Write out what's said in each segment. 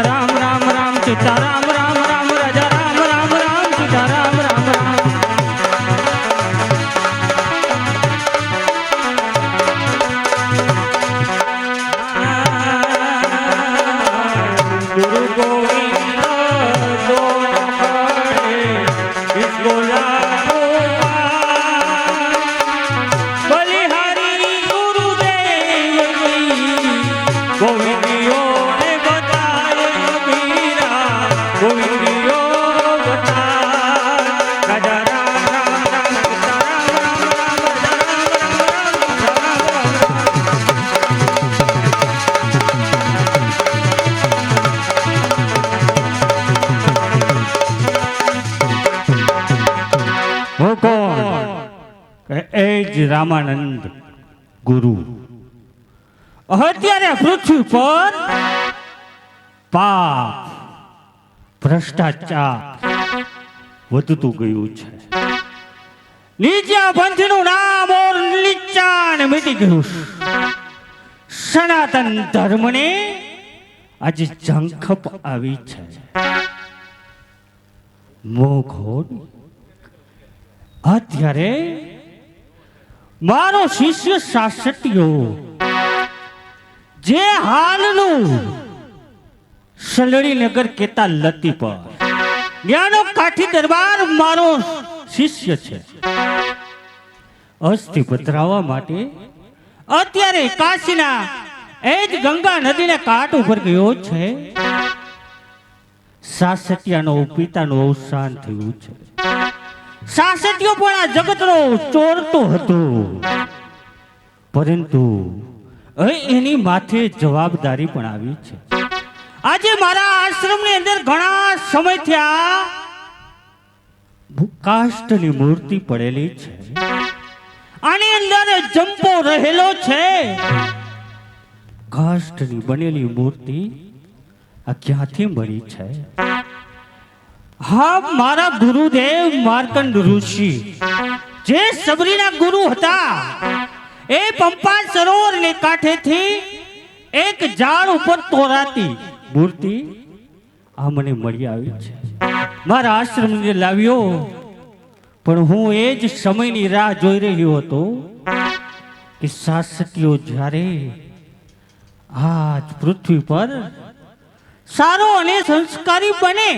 રાજા રામ રામ રામ સીતા રામ રામ રામ રાજા રામ રામ રામ સીતા રામ રામ રામ गुरु गोविंद इसको बलिहारी गुरुदेव गोविंदियों ने बताए मीरा गोविंदियों बताए राजा राम राम राम सीता राम राम राम એ જ રામાનંદ ગુરુ અત્યારે પૃથ્વી પર પાપ ભ્રષ્ટાચાર વધતું ગયું છે. નીચા પંથનું નામ ઓર નીચાણ મીટી ગયું. સનાતન ધર્મને આજે ઝંખપ આવી છે. મોઘોડ અત્યારે મારો શિષ્ય શાસટીયો જે હાલનું સલડીનગર કેતા લતી પર જ્ઞાનો કાઠી દરબાર મારો શિષ્ય છે. અસ્થિ પધરાવવા માટે અત્યારે કાશીના એ જ ગંગા નદીના કાંઠ ઉપર ગયો છે. શાસટિયાનો પિતાનું અવસાન થયું છે. શાસટીયો પણ આ જગતનો ચોરતો હતો, પરંતુ એની માથે જવાબદારી પણ આવી છે. આજે મારા આશ્રમની અંદર ઘણા સમયથી આ કાષ્ટની મૂર્તિ પડેલી છે. આની અંદર જંપો રહેલો છે. કાષ્ટની બનેલી મૂર્તિ આ ક્યાંથી મળી છે? હા, મારા ગુરુદેવ માર્કંડ ઋષિ જે સબરીના ગુરુ હતા, એ પંપા સરોવરની કાંઠેથી એક ઝાડ ઉપર તોરાતી મૂર્તિ આ મને મળી આવી છે. મારા આશ્રમને લાવ્યો, પણ હું એ જ સમયની રાહ જોઈ રહ્યો હતો કે શાસકીઓ જ્યારે આજ પૃથ્વી પર સારો અને સંસ્કારી બને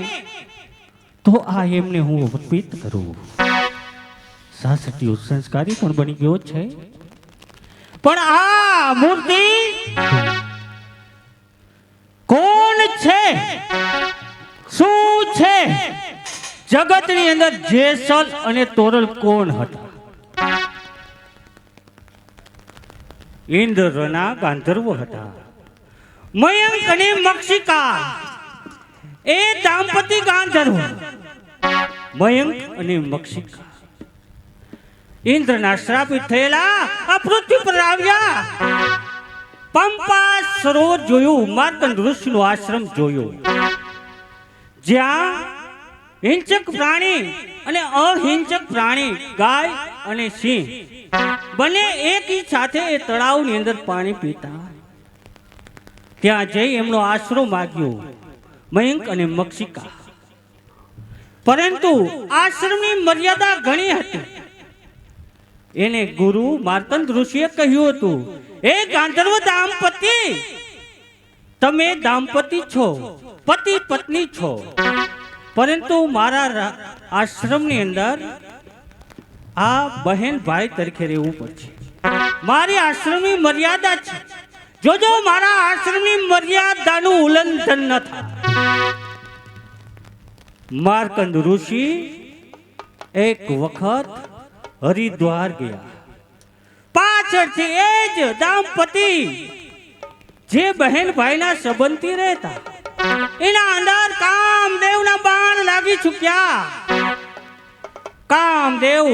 તો આ એમને હું અર્પિત કરું. શાસકીઓ સંસ્કારી પણ બની ગયો છે, પણ આ મૂર્તિ કોણ છે, શું છે? જગતની અંદર જેસલ અને તોરલ કોણ હતા? ઇન્દ્રના ગાંધર્વ હતા. મયંક અને મક્ષિકા એ દાંપતી ગાંધર્વ. મયંક અને મક્ષિકા ઇન્દ્રના શ્રાપિત થયેલા આ પૃથ્વી પર આવ્યા. પંપા સરોવર જોયું, માર્કંડ ઋષિનો આશ્રમ જોયો, જ્યાં હિંસક પ્રાણી અને અહિંસક પ્રાણી ગાય અને સિંહ બંને એક સાથે એ તળાવની અંદર પાણી પીતા. ત્યાં જઈ એમનો આશરો માગ્યો મયંક અને મક્ષિકા, પરંતુ આશ્રમની મર્યાદા ઘણી હતી. એને ગુરુ માર્કંડ ઋષિએ કહ્યું હતું, એ ગાંધર્વ દાંપતી, તમે દાંપતી છો, પતિ પત્ની છો, પરંતુ મારા આશ્રમની અંદર આ બહેન ભાઈ તરીકે રહેવું પડશે. મારી આશ્રમની મર્યાદા છે, જોજો મારા આશ્રમની મર્યાદાનું ઉલ્લંઘન ન થાય. માર્કંડ ઋષિ એક વખત હરિદ્વાર ગયા. પાછળથી એ જ દાંપતી જે બહેન ભાઈના સંબંધી રહેતા, એના અંદર કામદેવના બાણ લાગી ચૂક્યા. કામદેવ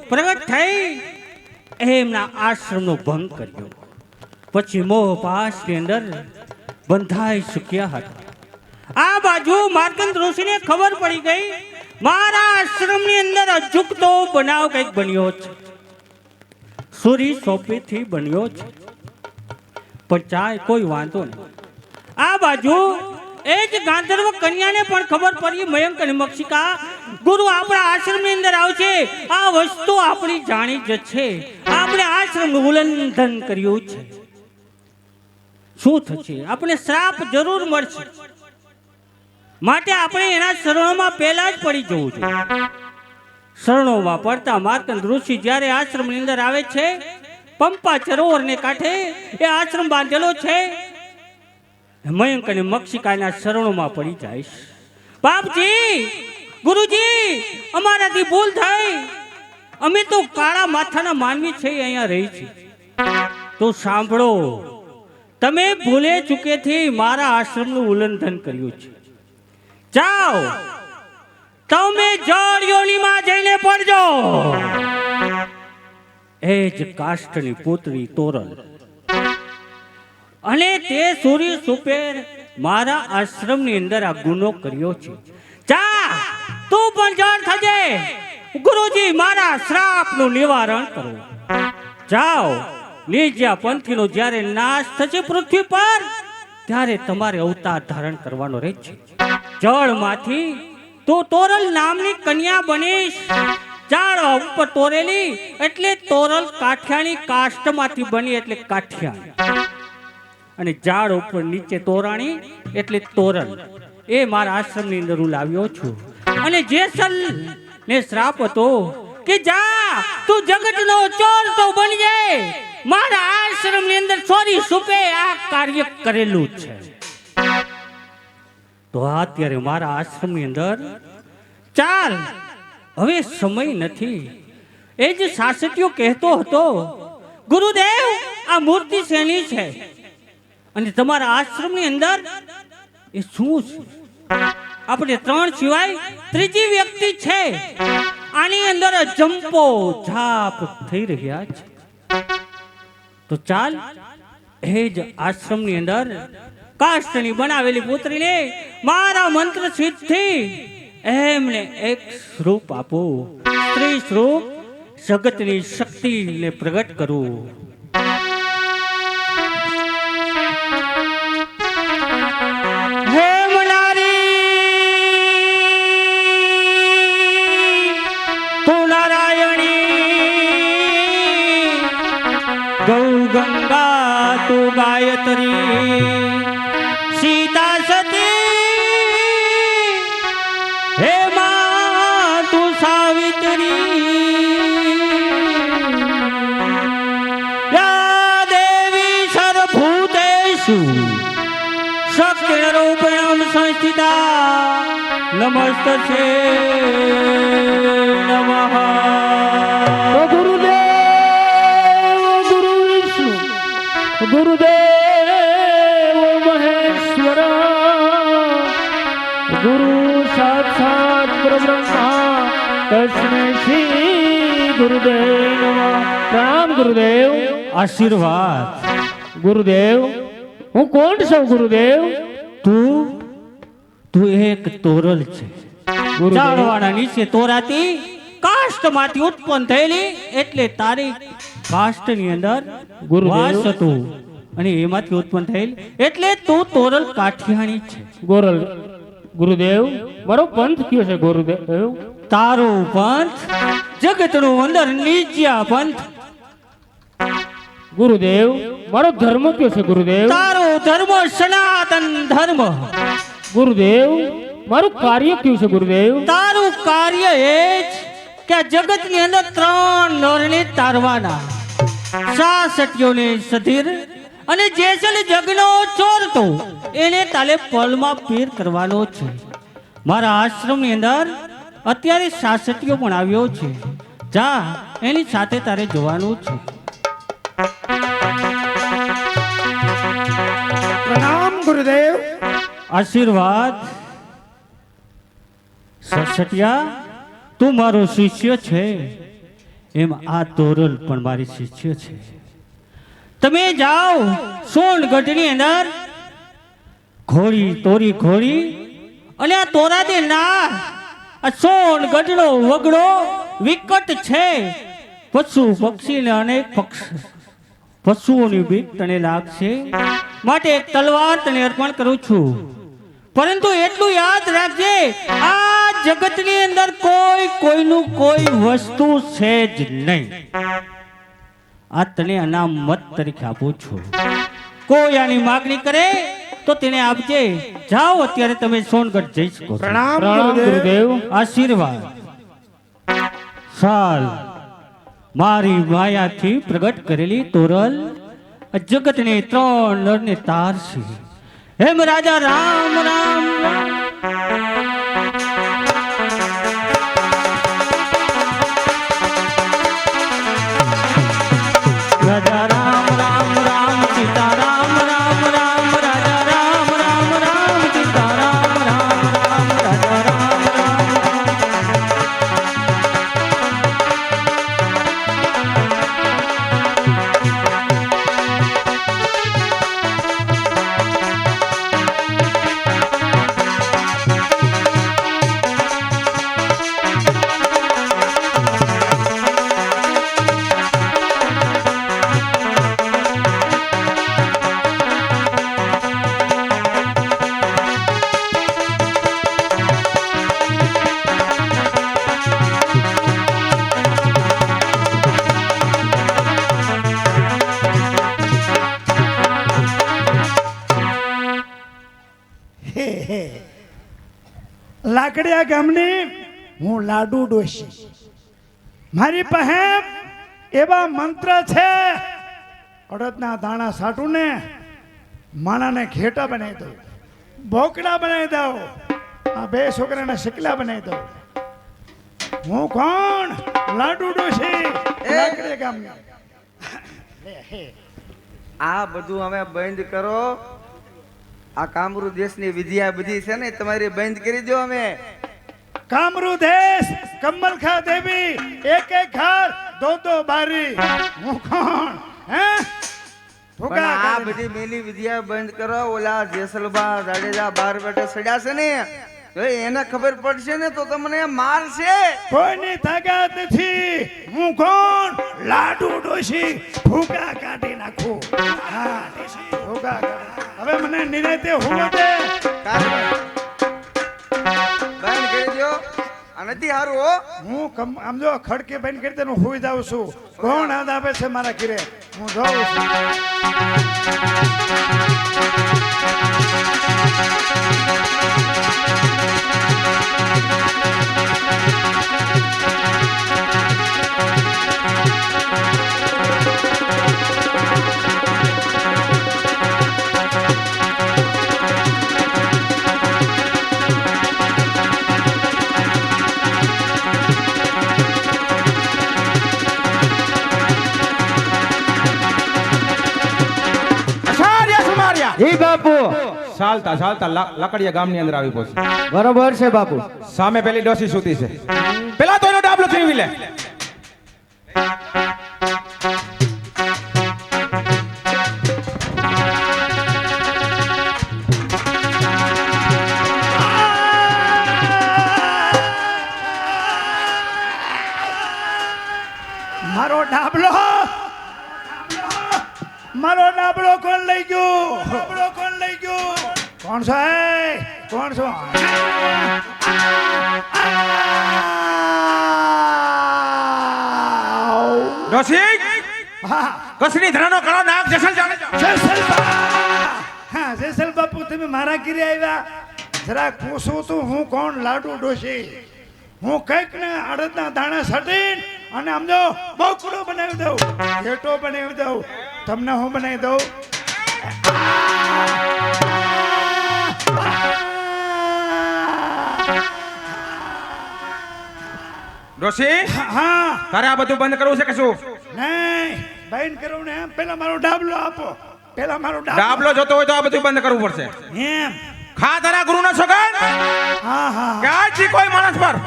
પ્રગટ થઈ એમના આશ્રમનો ભંગ કર્યો. પછી મોહ પાશની અંદર બંધાઈ ચૂક્યા હતા. આ બાજુ માર્કંડ ઋષિને ખબર પડી ગઈ, મારા આશ્રમની અંદર અજુકતો બનાવ કંઈક બન્યો છે. સુરી સોપીથી બન્યો છે, પણ ચાય કોઈ વાંધો નહીં. આ બાજુ એ જ ગાંધર્વ કન્યાને પણ ખબર પડી મયંક અને મક્ષિકા ગુરુ આપણા આશ્રમની અંદર આવશે, આ વસ્તુ આપણી જાણી જ છે, આપણે આશ્રમનું ઉલ્લંઘન કર્યું છે, શું થશે? આપણે શ્રાપ જરૂર મળશે, માટે આપણે એના શરણોમાં પહેલા જ પડી જવું જોઈએ. શરણોમાં પડતા માર્કંડ ઋષિ જ્યારે આશ્રમની અંદર આવે છે, પંપા સરોવરને કાંઠે એ આશ્રમ બાંધેલો છે, મયંક અને મક્ષિકાના શરણોમાં પડી જાય. બાપજી, ગુરુજી, અમારાથી ભૂલ થઈ, અમે તો કાળા માથાના માનવી છે, અહીંયા રહી છે, તો સાંભળો, તમે ભૂલે ચૂકેથી મારા આશ્રમનું ઉલ્લંઘન કર્યું છે. જાઓ, તમે જળ યોનીમાં જઈને પડજો. એ જ કાષ્ટની પુત્રી તોરલ અને તે સૂર્ય સુપેર મારા આશ્રમની અંદર આ ગુનો કર્યો છે. જા, તું પણ જળ થજે. ગુરુજી, મારા શ્રાપનું નિવારણ કરો. જાઓ, નિજ્યા પંથીનો જ્યારે નાશ થશે પૃથ્વી પર, ત્યારે તમારે અવતાર ધારણ કરવાનો રહે છે. જળમાંથી તું તોરલ નામની કન્યા બનીશ. ઝાડ ઉપર તોરેલી એટલે તોરલ કાઠિયાની કાષ્ટમાંથી બની એટલે કાઠિયા, અને ઝાડ ઉપર નીચે તોરાણી એટલે તોરલ. એ મારા આશ્રમની અંદર હું લાવ્યો છું. અને જેસલ ને શ્રાપ હતો કે જા, તું જગતનો ચોર તો બની જાય. મારા આશ્રમની અંદર ચોરી સુપે આ કાર્ય કરેલું છે. તો અત્યારે મારા આશ્રમની અંદર ચાલ, હવે સમય નથી. એ જ શાસકીયો કહેતો હતો, ગુરુદેવ, આ મૂર્તિ શેની છે અને તમારા આશ્રમની અંદર એ શું છે? આપણે ત્રણ સિવાય ત્રીજી વ્યક્તિ છે, આની અંદર જંપો ઝાપ થઈ રહ્યા છે. તો ચાલ, એ જ આશ્રમની અંદર કાષ્ટની બનાવેલી પુત્રીને મારા મંત્ર સિદ્ધથી એમને એક સ્વરૂપ આપો, સ્ત્રી સ્વરૂપ, જગતની શક્તિને પ્રગટ કરું. હે મનારી, તું નારાયણી, ગૌ ગંગા તું ગાયત્રી, સીતા સતી, હે માં તું સાવિત્રી, યા દેવી સર્વભૂતેષુ શક્તિરૂપેણ સંસ્થિતા, નમસ્તે નમઃ. ગુરુદેવ ગુરુ વિષ્ણુ ગુરુદેવ મહેશ્વર ગુરુ સાક્ષાત પરબ્રહ્મા તસ્મૈ શ્રી ગુરુદેવ નમઃ. પ્રણામ ગુરુદેવ. આશીર્વાદ. ગુરુદેવ, હું કોણ છું ગુરુદેવ? તું એક તોરલ છે, ઝાડવાના નીચે તોરાતી કાષ્ટમાંથી ઉત્પન્ન થયેલી, એટલે તારી કાષ્ટની અંદર વાસ હતું અને એમાંથી ઉત્પન્ન થયેલી, એટલે તું તોરલ કાઠિયાણી છે. ગુરુદેવ, મારો પંથ કયો છે ગુરુદેવ? તારો પંથ જગતનું અંદર નીચા પંથ. ગુરુદેવ, મારો ધર્મ કયો છે ગુરુદેવ? તારો ધર્મ સનાતન ધર્મ. ગુરુદેવ, મારું કાર્ય કયું છે ગુરુદેવ? તારું કાર્ય એ જ કે જગતની અંદર ત્રણ નરને તારવાના, સાસટીઓને સધીર અને જેસલ જગનો ચોરતો એને તાલે પલમાં પીર કરવાનો છે. મારા આશ્રમની અંદર અત્યારે સાસટીઓ પણ આવ્યો છે, જા એની સાથે તારે જોવાનું છે. પ્રણામ ગુરુદેવ. આશીર્વાદ. સસટિયા, તું મારો શિષ્ય છે, એમ આ તોરલ પણ મારી શિષ્ય છે. તમે જાઓ સોનગઢની અંદર ઘોડી તોરી ઘોડી અને આ તોરા દે ના. આ સોનગઢનો વગડો વિકટ છે, પશુ પક્ષીને અનેક પશુઓની બીક તને લાગશે, માટે એક તલવાર તને અર્પણ કરું છું. પરંતુ એટલું યાદ રાખજે, આ જગતની અંદર કોઈનું કોઈ વસ્તુ છે જ નહીં. આ તને અનામત તરીકે આપું છું. કોઈ આની માગણી કરે તો તેને આપજે. જાઓ, અત્યારે તમે સોનગઢ જઈ શકો છો. પ્રણામ પ્રણામ ગુરુદેવ. આશીર્વાદ. સાલ મારી માયાથી પ્રગટ કરેલી તોરલ જગતને ત્રણ નરને તારશે. હેમ રાજા રામ રામ રાજા રામ રામ રામ સીતા રામ રામ રામ રાજા રામ રામ રામ સીતા રામ રામ રામ રાજા રામ રામ લાકડિયા ગામની હું લાડુ ડોશી. મારી પાસે એવા મંત્ર છે, અડદના દાણા સાટું ને માણાને ઘેટા બનાવી દઉં, બોકડા બનાવી દઉં, આ બે છોકરાને શીકલા બનાવી દઉં. હું કોણ? લાડુ ડોશી, લાકડિયા ગામની. આ બધું અમે બંધ કરો. આ કામરૂ દેશની વિધિ આ બધી છે ને તમારી બંધ કરી દો. અમે કામરૂ દેશ, કમલખા દેવી, એક એક ઘર, દો દો બારી. હું કોણ? હે પણ આ બધી મેલી વિધિયા બંધ કરો. ઓલા જેસલબા જાડેજા બાર બેઠે સડ્યા છે ને, તો એને ખબર પડશે ને તો તમને મારશે. કોઈની તાકાત નથી. હું કોણ? લાડુ ડોશી, ભૂકા કાઢી નાખું. હા, ભૂકા કાઢી. હવે મને નિરાતે હોવા દે. બંધ કરી દો. આ નથી હારું હો. હું આમ જો ખડકે બંધ કરી દે, હું હોઈ જાઉં છું. કોણ હાથ આપે છે મારા ઘરે? હું જાઉં છું. જી બાપુ. ચાલતા ચાલતા લકડિયા ગામની અંદર આવી પહોંચી. બરોબર છે બાપુ. સામે પેલી ડોસી સૂતી છે. પેલા તો એનો ડાબલો છીનવી લે. મારો ડાબલો, મારો ડાબલો કોણ લઈ ગયું? ડાબલો કોણ લઈ ગયું? કોણ છો? કોણ છો? ડોસી હા, કસની ધરાનો કાળો નાગ જસલ જાણે. જેસલબા. હા, જેસલ બાપુ, તમે મારા ઘરે આવ્યા. જરા પૂછું તું હું કોણ? લાડુ ડોશી. હું કઈક ને અડદના દાણા સટીને અને આમ જો બોકડો બનાવી દઉં, ઘેટો બનાવી દઉં. તમને હું બનાવી દઉં? ડોસી હા, તારે આ બધું બંધ કરવું છે કે શું? નહીં બંધ કરું ને. પેલા મારો ડાબલો આપો. પેલા મારો ડાબલો જોતો હોય તો આ બધું બંધ કરવું પડશે. એમ. ખા તારા ગુરુનો સોગંદ હા હા. કે આજથી કોઈ માણસ પર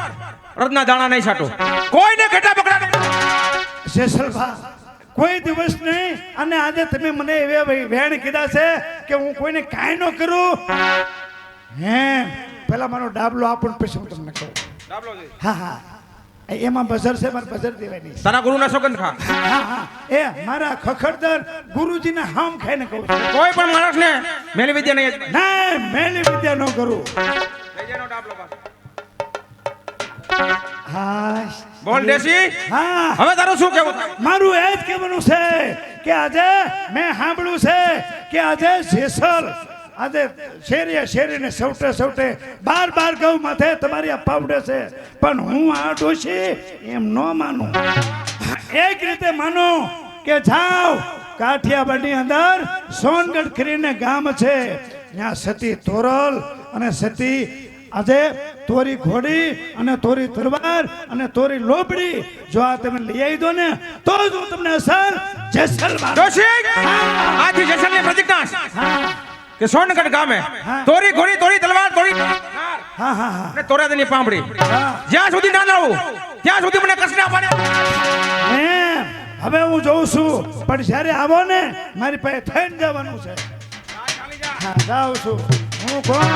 રત્ના દાણા નહીં છાટો, કોઈને ઘેટા પકડા. જેસલભા, કોઈ દિવસ નહીં. અને આજે તમે મને એવા વેણ કીધા છે કે હું કોઈને કાંઈ ન કરું. હે, પેલા મારો ડાબલો આપો ને પછી હું તમને કહું. ડાબલો જોઈ. હા હા. એમાં બજર છે, મારે બજર દેવાની છે. તારા ગુરુના સોગંદ ખા. હા હા એ મારા ખખડદર ગુરુજીના હામ ખાઈને કહું છું. કોઈ પણ માણસને મેલી વિદ્યા નહીં. ના મેલી વિદ્યા ન કરું. હા બોલ દેશી. હા હવે તારું શું કેવું? મારું એ જ કહેવાનું છે કે આજે મેં સાંભળ્યું છે કે આજે જેસલ આજે શેરીને સૌટે બાર ગૌ માથે તમારી આ પાવડે છે, પણ હું આ ડોશી એમ ન માનું. એક રીતે માનું કે જાઓ કાઠિયાવાડની અંદર સોનગઢ કરીને ગામ છે, ત્યાં સતી તોરલ અને સતી આજે તોરી ઘોડી અને તોરી તલવાર અને તોરી લોબડી જો આ તમે લઈ આવી દો ને તો જ હું તમને અસર જેસલમાં. ડોશી આજથી જેસલની પ્રતિજ્ઞા કે સોનગઢ ગામે તોરી ઘોડી તોરી તલવાર તોરી હા હા હા અને તોરાદની પાંપડી જ્યાં સુધી ના લાવું ત્યાં સુધી મને કષ્ટ ના પડે. એમ હવે હું જોઉં છું, પણ જ્યારે આવો ને મારી પાસે થઈને જવાનું છે. હા જાઉં છું હું કોણ.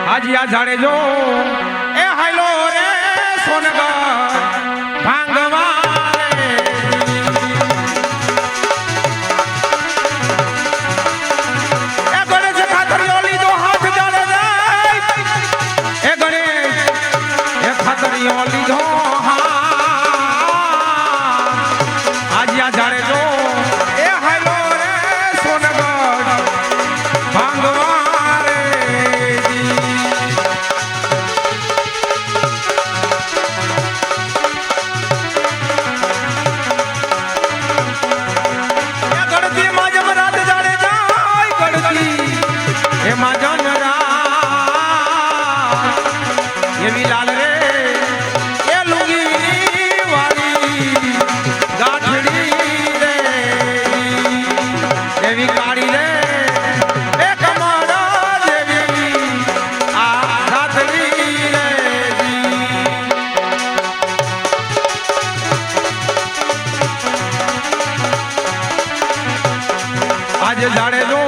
હાજી આ જાડેજો એ હાયલો રે સોનગઢ ભાંગવા રે. એ ગણેશ ખાતરીઓ લીધો હાથ જાડે જાય. એ ગણેશ એ ખાતરીઓ લીધો હાજી આ જાડેજો એ હાયલો રે સોનગઢ ભાંગવા. એવી લાલ રે એ લુંગી વાળી ગાંઠડી રે એવી કાળી રે એ કમળા જેવી આ રાતડી રે. આજે જાડે જો